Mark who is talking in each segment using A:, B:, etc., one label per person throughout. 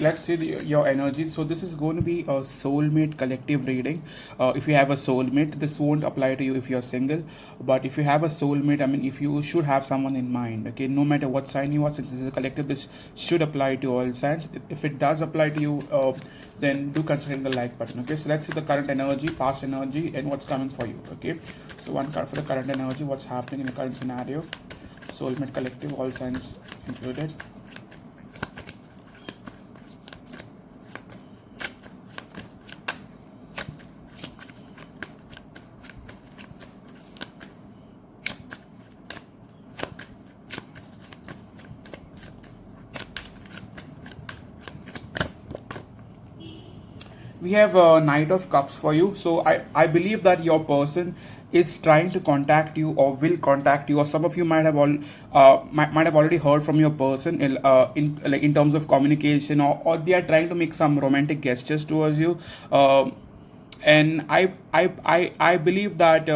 A: let's see your energy. So this is going to be a soulmate collective reading. If you have a soulmate, this won't apply to you if you're single, but if you have a soulmate, I mean, if you should have someone in mind, okay, no matter what sign you are, since this is a collective, this should apply to all signs. If it does apply to you, then do consider the like button. Okay, so let's see the current energy, past energy, and what's coming for you. Okay, so one card for the current energy, what's happening in the current scenario. Soulmate collective, all signs included. We have a Knight of Cups for you. So I believe that your person is trying to contact you or will contact you, or some of you might have might have already heard from your person in terms of communication, or they are trying to make some romantic gestures towards you. And I believe that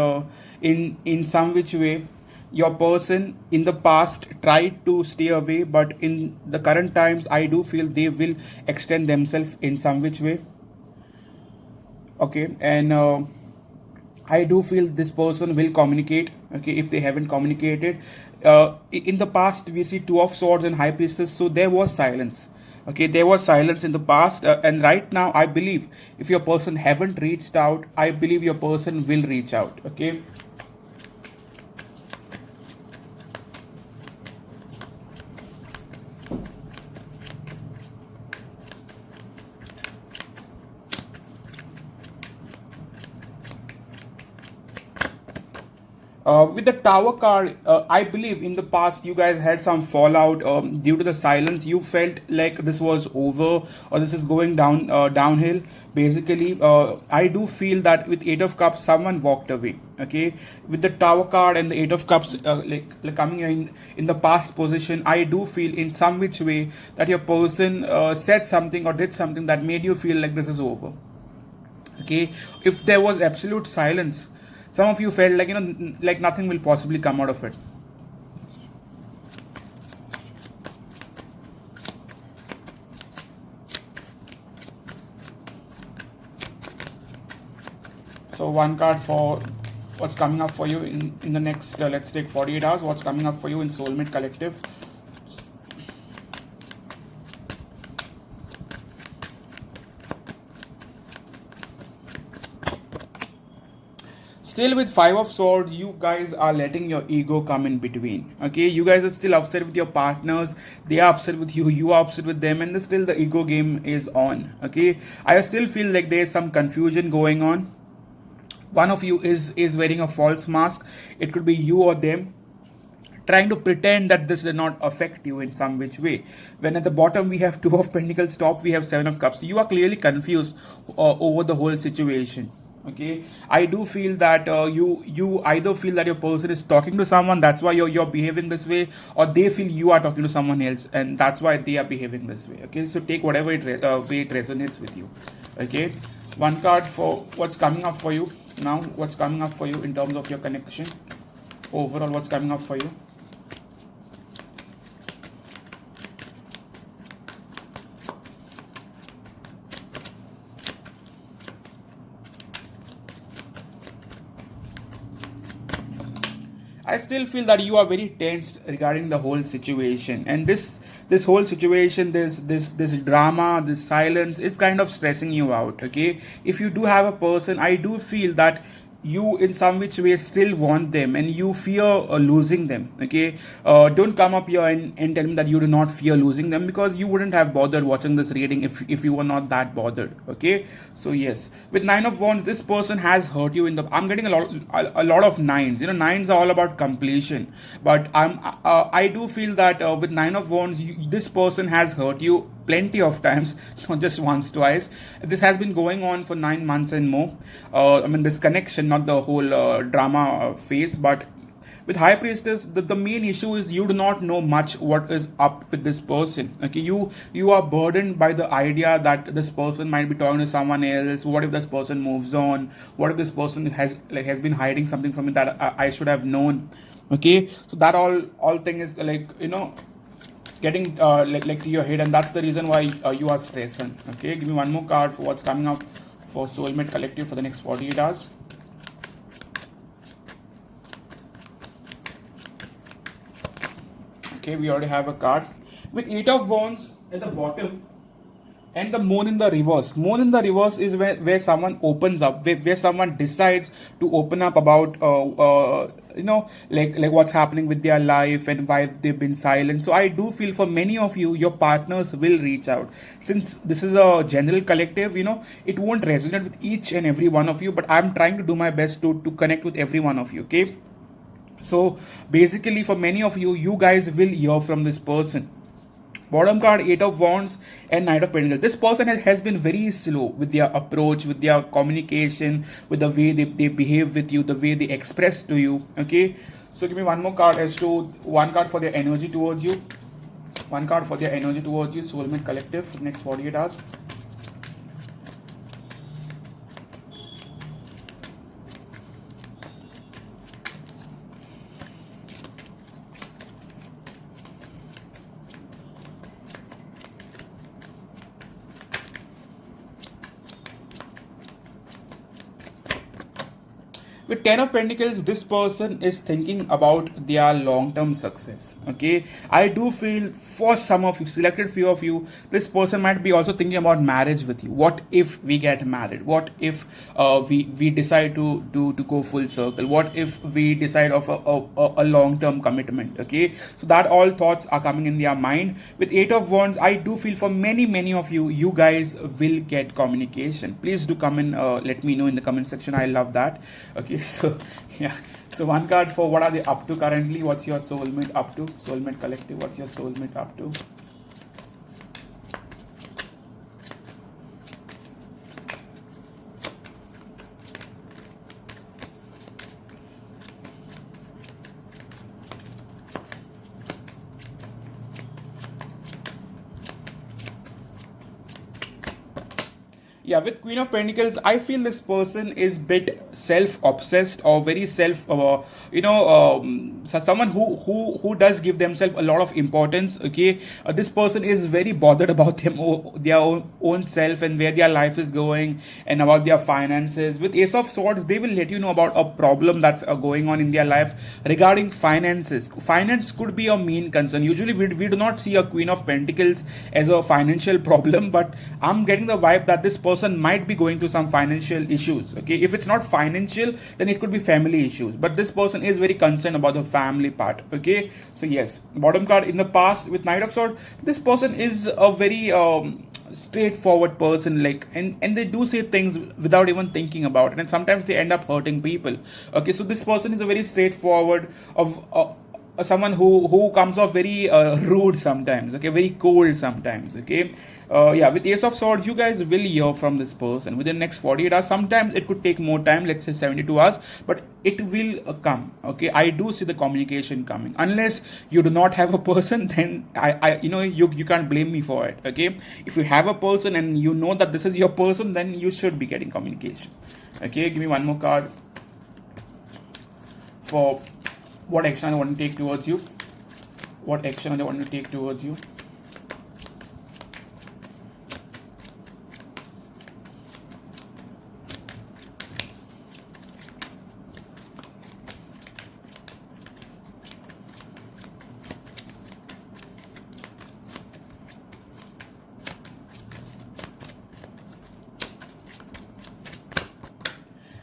A: in some which way your person in the past tried to stay away, but in the current times I do feel they will extend themselves in some which way. Okay, and I do feel this person will communicate. Okay, if they haven't communicated in the past, we see Two of Swords and High Priestess, so there was silence. Okay, there was silence in the past, and right now I believe if your person haven't reached out, I believe your person will reach out. Okay. With the Tower card, I believe in the past you guys had some fallout due to the silence. You felt like this was over, or this is going downhill. Basically, I do feel that with Eight of Cups, someone walked away. Okay, with the Tower card and the Eight of Cups like coming in the past position, I do feel in some which way that your person said something or did something that made you feel like this is over. Okay, if there was absolute silence, some of you felt like, like nothing will possibly come out of it. So one card for what's coming up for you in the next let's take 48 hours. What's coming up for you in Soulmate Collective. Still with Five of Swords, you guys are letting your ego come in between. Okay, you guys are still upset with your partners. They are upset with you. You are upset with them, and still the ego game is on. Okay, I still feel like there is some confusion going on. One of you is wearing a false mask. It could be you or them, trying to pretend that this did not affect you in some which way. When at the bottom we have Two of Pentacles, top we have Seven of Cups. You are clearly confused over the whole situation. Okay, I do feel that you either feel that your person is talking to someone, that's why you're behaving this way, or they feel you are talking to someone else and that's why they are behaving this way. Okay, so take whatever way it resonates with you. Okay, one card for what's coming up for you now. What's coming up for you in terms of your connection overall? What's coming up for you? I still feel that you are very tensed regarding the whole situation, and this whole situation, this drama, this silence is kind of stressing you out. Okay, if you do have a person, I do feel that you in some which way still want them and you fear losing them. Okay, don't come up here and tell me that you do not fear losing them, because you wouldn't have bothered watching this reading if you were not that bothered. Okay, so yes, with Nine of Wands, this person has hurt you in the, I'm getting a lot of nines. Nines are all about completion, but I do feel that with Nine of Wands, this person has hurt you plenty of times, not just once, twice. This has been going on for 9 months and more. I mean, this connection, not the whole drama phase, but with High Priestess, the main issue is you do not know much what is up with this person. Okay, you are burdened by the idea that this person might be talking to someone else. What if this person moves on? What if this person has been hiding something from me that I should have known? Okay, so that all thing is like, getting like to your head, and that's the reason why you are stressing. Okay, give me one more card for what's coming up for Soulmate Collective for the next 48 hours. Okay, we already have a card with 8 of Wands at the bottom and the Moon in the reverse. Moon in the reverse is where someone opens up, where someone decides to open up about like what's happening with their life and why they've been silent. So I do feel for many of you, your partners will reach out. Since this is a general collective, it won't resonate with each and every one of you, but I'm trying to do my best to connect with every one of you. Okay, so basically for many of you, you guys will hear from this person. Bottom card, 8 of Wands and Knight of Pentacles. This person has been very slow with their approach, with their communication, with the way they behave with you, the way they express to you. Okay, so give me one more card as to one card for their energy towards you. One card for their energy towards you, Soulmate Collective, for the next 48 hours. With 10 of Pentacles, this person is thinking about their long-term success. Okay, I do feel for some of you, selected few of you, this person might be also thinking about marriage with you. What if we get married? What if we decide to go full circle? What if we decide of a long-term commitment? Okay, so that all thoughts are coming in their mind. With 8 of Wands, I do feel for many of you, you guys will get communication. Please do come and let me know in the comment section. I love that. Okay, so yeah, so one card for what are they up to currently. What's your soulmate up to? Soulmate Collective, what's your soulmate up to? Yeah, with Queen of Pentacles, I feel this person is bit self-obsessed or very self, so someone who does give themselves a lot of importance. Okay, this person is very bothered about their own self and where their life is going and about their finances. With Ace of Swords, they will let you know about a problem that's going on in their life regarding finances. Finance could be a main concern. Usually, we do not see a Queen of Pentacles as a financial problem, but I'm getting the vibe that this person might be going through some financial issues. Okay, if it's not financial, then it could be family issues, but this person is very concerned about the family part. Okay, so yes, bottom card in the past with Knight of Swords, this person is a very straightforward person, like, and they do say things without even thinking about it, and sometimes they end up hurting people. Okay, so this person is a very straightforward of someone who comes off very rude sometimes. Okay, very cold sometimes. Okay, yeah, with Ace of Swords, you guys will hear from this person within the next 48 hours. Sometimes it could take more time, let's say 72 hours, but it will come. Okay, I do see the communication coming. Unless you do not have a person, then you can't blame me for it. Okay, if you have a person and you know that this is your person, then you should be getting communication. Okay, give me one more card for what action I want to take towards you. What action I want to take towards you.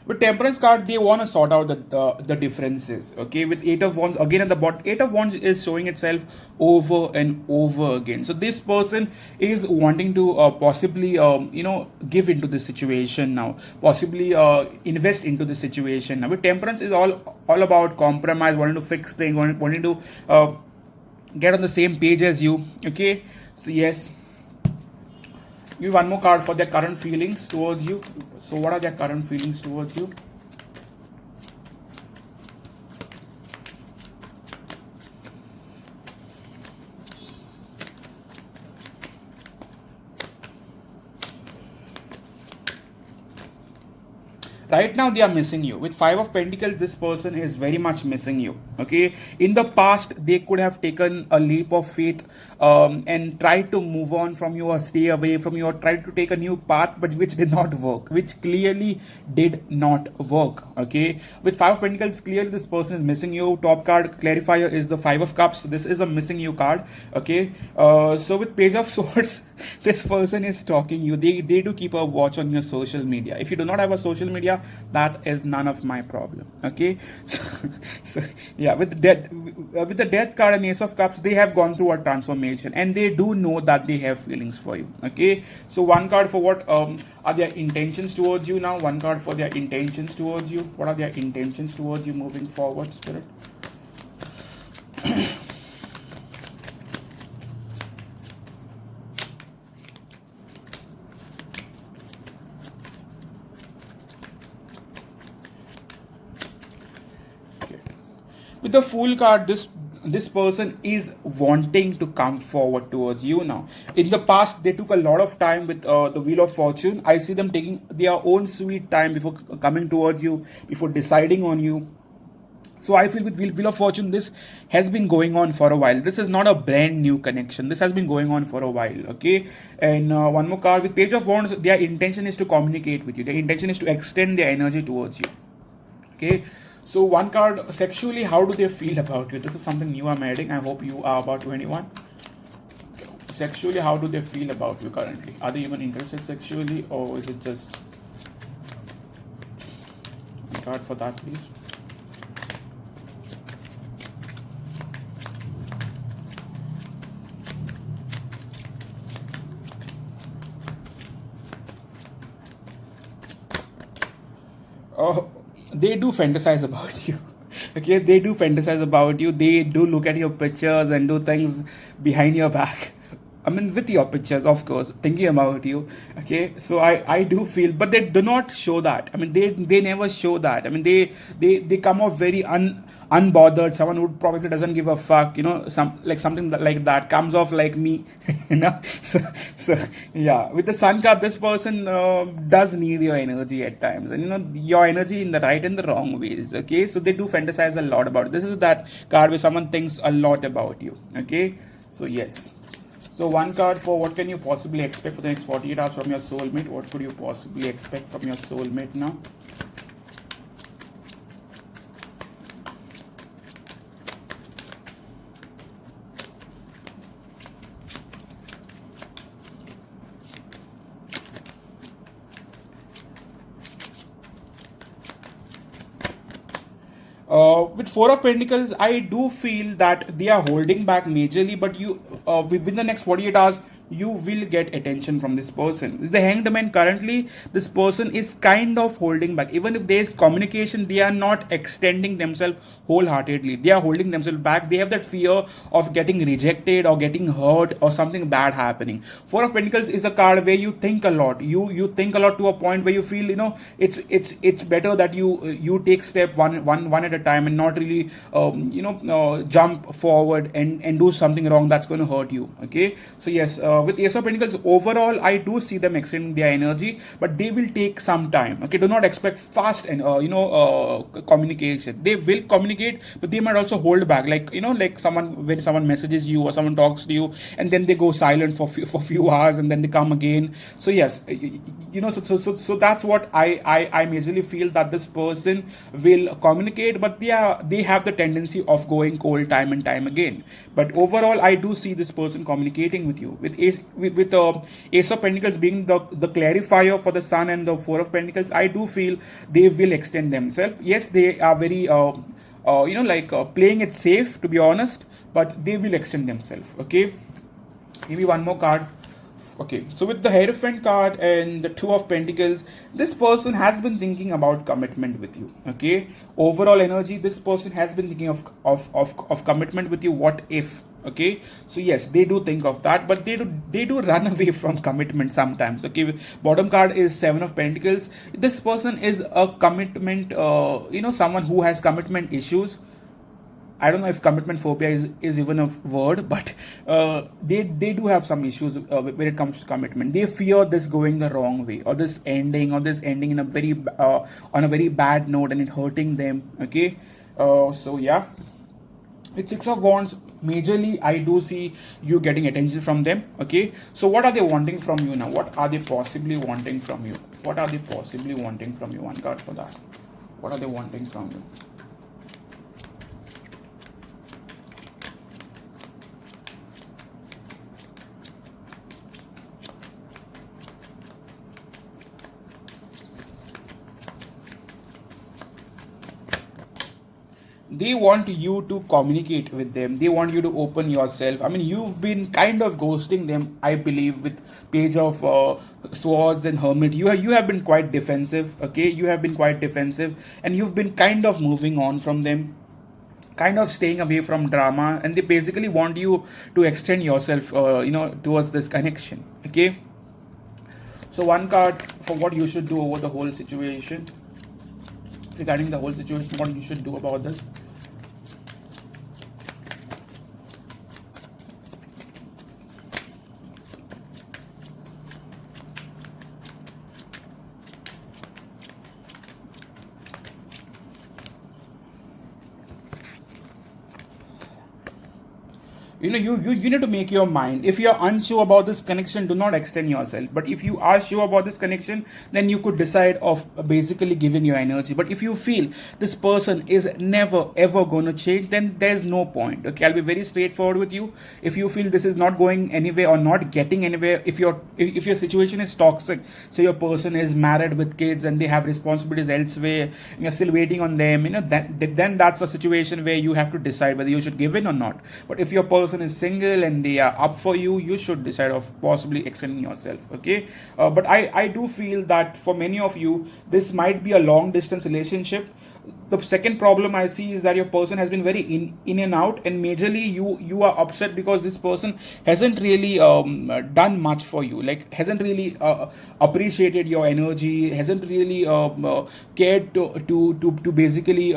A: With Temperance card, they want to sort out the differences. Okay, with 8 of Wands again at the bottom, 8 of Wands is showing itself over and over again. So this person is wanting to possibly give into the situation now, possibly invest into the situation now. With Temperance is all about compromise, wanting to fix things, wanting to get on the same page as you. Okay, so yes. Give one more card for their current feelings towards you. So what are their current feelings towards you? Right now they are missing you. With Five of Pentacles, this person is very much missing you. Okay, in the past they could have taken a leap of faith, and tried to move on from you or stay away from you or tried to take a new path, but which did not work, which clearly did not work. Okay, with Five of Pentacles, clearly this person is missing you. Top card clarifier is the Five of Cups. This is a missing you card. Okay, so with Page of Swords, this person is stalking you. They do keep a watch on your social media. If you do not have a social media, that is none of my problem. Okay, so yeah, with the Death card and Ace of Cups, they have gone through a transformation and they do know that they have feelings for you. Okay, so one card for what are their intentions towards you now. One card for their intentions towards you. What are their intentions towards you moving forward, Spirit? With the Fool card, this person is wanting to come forward towards you now. In the past, they took a lot of time with the Wheel of Fortune. I see them taking their own sweet time before coming towards you, before deciding on you. So I feel with Wheel of Fortune, this has been going on for a while. This is not a brand new connection. This has been going on for a while. Okay. And one more card with Page of Wands, their intention is to communicate with you. Their intention is to extend their energy towards you. Okay. So one card, sexually, how do they feel about you? This is something new I'm adding. I hope you are about 21. Sexually, how do they feel about you currently? Are they even interested sexually, or is it just one card for that, please? Oh, they do fantasize about you. Okay, they do fantasize about you. They do look at your pictures and do things behind your back. I mean, with your pictures, of course, thinking about you. Okay, so I do feel, but they do not show that. I mean, they never show that. I mean, they come off very unbothered. Someone who probably doesn't give a fuck. You know, something like that comes off like me. You know, so yeah. With the Sun card, this person does need your energy at times, and you know your energy in the right and the wrong ways. Okay, so they do fantasize a lot about it. This is that card where someone thinks a lot about you. Okay, so yes. So one card for what can you possibly expect for the next 48 hours from your soulmate? What could you possibly expect from your soulmate now? With Four of Pentacles, I do feel that they are holding back majorly, but you, within the next 48 hours, you will get attention from this person. With the Hanged Man, currently, this person is kind of holding back. Even if there is communication, they are not extending themselves wholeheartedly. They are holding themselves back. They have that fear of getting rejected or getting hurt or something bad happening. Four of Pentacles is a card where you think a lot. You think a lot to a point where you feel, you know, it's better that you take step one at a time and not really jump forward and do something wrong that's going to hurt you. Okay, so yes, with Ace of Pentacles, overall I do see them extending their energy, but they will take some time. Okay, do not expect fast and communication. They will communicate, but they might also hold back. Like, you know, like when someone messages you or someone talks to you and then they go silent for few hours and then they come again. So yes, so that's what I majorly feel, that this person will communicate, but they have the tendency of going cold time and time again. But overall, I do see this person communicating with you. With Ace of Pentacles being the clarifier for the Sun and the Four of Pentacles, I do feel they will extend themselves. Yes, they are very playing it safe, to be honest, but they will extend themselves. Okay, maybe one more card. Okay, so with the Hierophant card and the Two of Pentacles, this person has been thinking about commitment with you. Okay, overall energy, this person has been thinking of commitment with you. What if? Okay, so yes, they do think of that, but they do run away from commitment sometimes. Okay, bottom card is Seven of Pentacles. This person is a commitment, someone who has commitment issues. I don't know if commitment phobia is even a word, but they do have some issues when it comes to commitment. They fear this going the wrong way, or this ending in a on a very bad note, and it hurting them. Okay, so yeah, with Six of Wands, majorly I do see you getting attention from them. Okay, so what are they wanting from you now? What are they possibly wanting from you? What are they possibly wanting from you? One card for that. What are they wanting from you? They want you to communicate with them. They want you to open yourself. I mean, you've been kind of ghosting them, I believe, with Page of Swords and Hermit. You have been quite defensive. Okay, you have been quite defensive, and you've been kind of moving on from them, kind of staying away from drama, and they basically want you to extend yourself, towards this connection. Okay, so one card for what you should do over the whole situation, regarding the whole situation, what you should do about this. You need to make your mind. If you're unsure about this connection, do not extend yourself. But if you are sure about this connection, then you could decide of basically giving your energy. But if you feel this person is never ever going to change, then there's no point. Okay, I'll be very straightforward with you. If you feel this is not going anywhere or not getting anywhere, if your situation is toxic, so your person is married with kids and they have responsibilities elsewhere, and you're still waiting on them, then that's a situation where you have to decide whether you should give in or not. But if your person is single and they are up for you, you should decide of possibly extending yourself. Okay, but I do feel that for many of you, this might be a long distance relationship. The second problem I see is that your person has been very in and out, and majorly you are upset because this person hasn't really done much for you, like hasn't really appreciated your energy, hasn't really cared to basically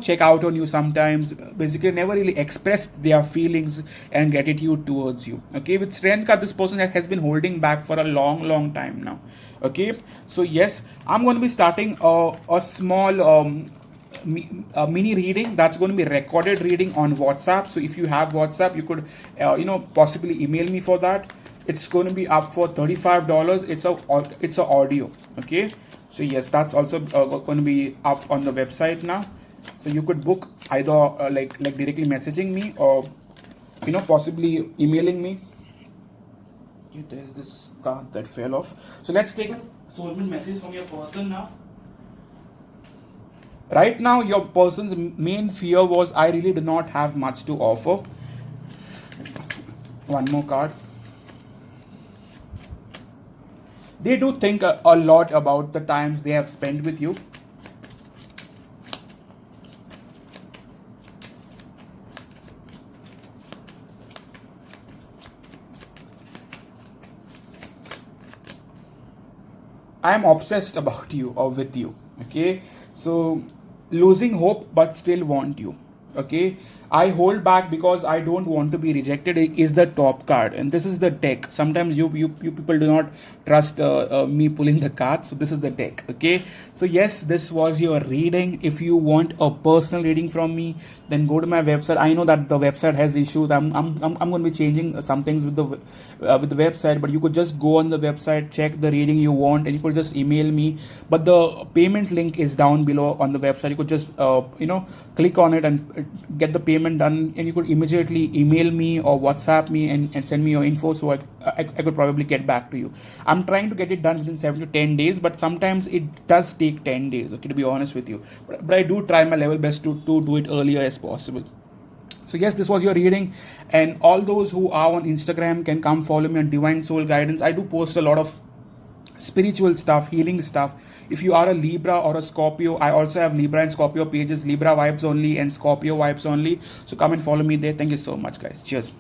A: check out on you sometimes, basically never really expressed their feelings and gratitude towards you. Okay, with Strength card, this person has been holding back for a long time now. Okay, so yes, I'm going to be starting a small mini reading that's going to be recorded reading on WhatsApp. So if you have WhatsApp, you could possibly email me for that. It's going to be up for $35. It's a audio. Okay, so yes, that's also going to be up on the website now. So you could book either like directly messaging me, or possibly emailing me. Okay, there's this card that fell off. So let's take a soulmate message from your person now. Right now, your person's main fear was, I really do not have much to offer. One more card. They do think a lot about the times they have spent with you. I am obsessed about you or with you. Okay, so losing hope but still want you. Okay, I hold back because I don't want to be rejected is the top card, and this is the deck. Sometimes you people do not trust me pulling the cards, so this is the deck. Okay, so yes, this was your reading. If you want a personal reading from me, then go to my website. I know that the website has issues. I'm going to be changing some things with the website, but you could just go on the website, check the reading you want, and you could just email me. But the payment link is down below on the website. You could just click on it and get the payment done, and you could immediately email me or WhatsApp me and send me your info, so I could probably get back to you. I'm trying to get it done within 7 to 10 days, but sometimes it does take 10 days, okay, to be honest with you. But I do try my level best to do it earlier as possible. So yes, this was your reading, and all those who are on Instagram can come follow me on Divine Soul Guidance. I do post a lot of spiritual stuff, healing stuff. If you are a Libra or a Scorpio, I also have Libra and Scorpio pages, Libra Vibes Only and Scorpio Vibes Only. So come and follow me there. Thank you so much, guys. Cheers.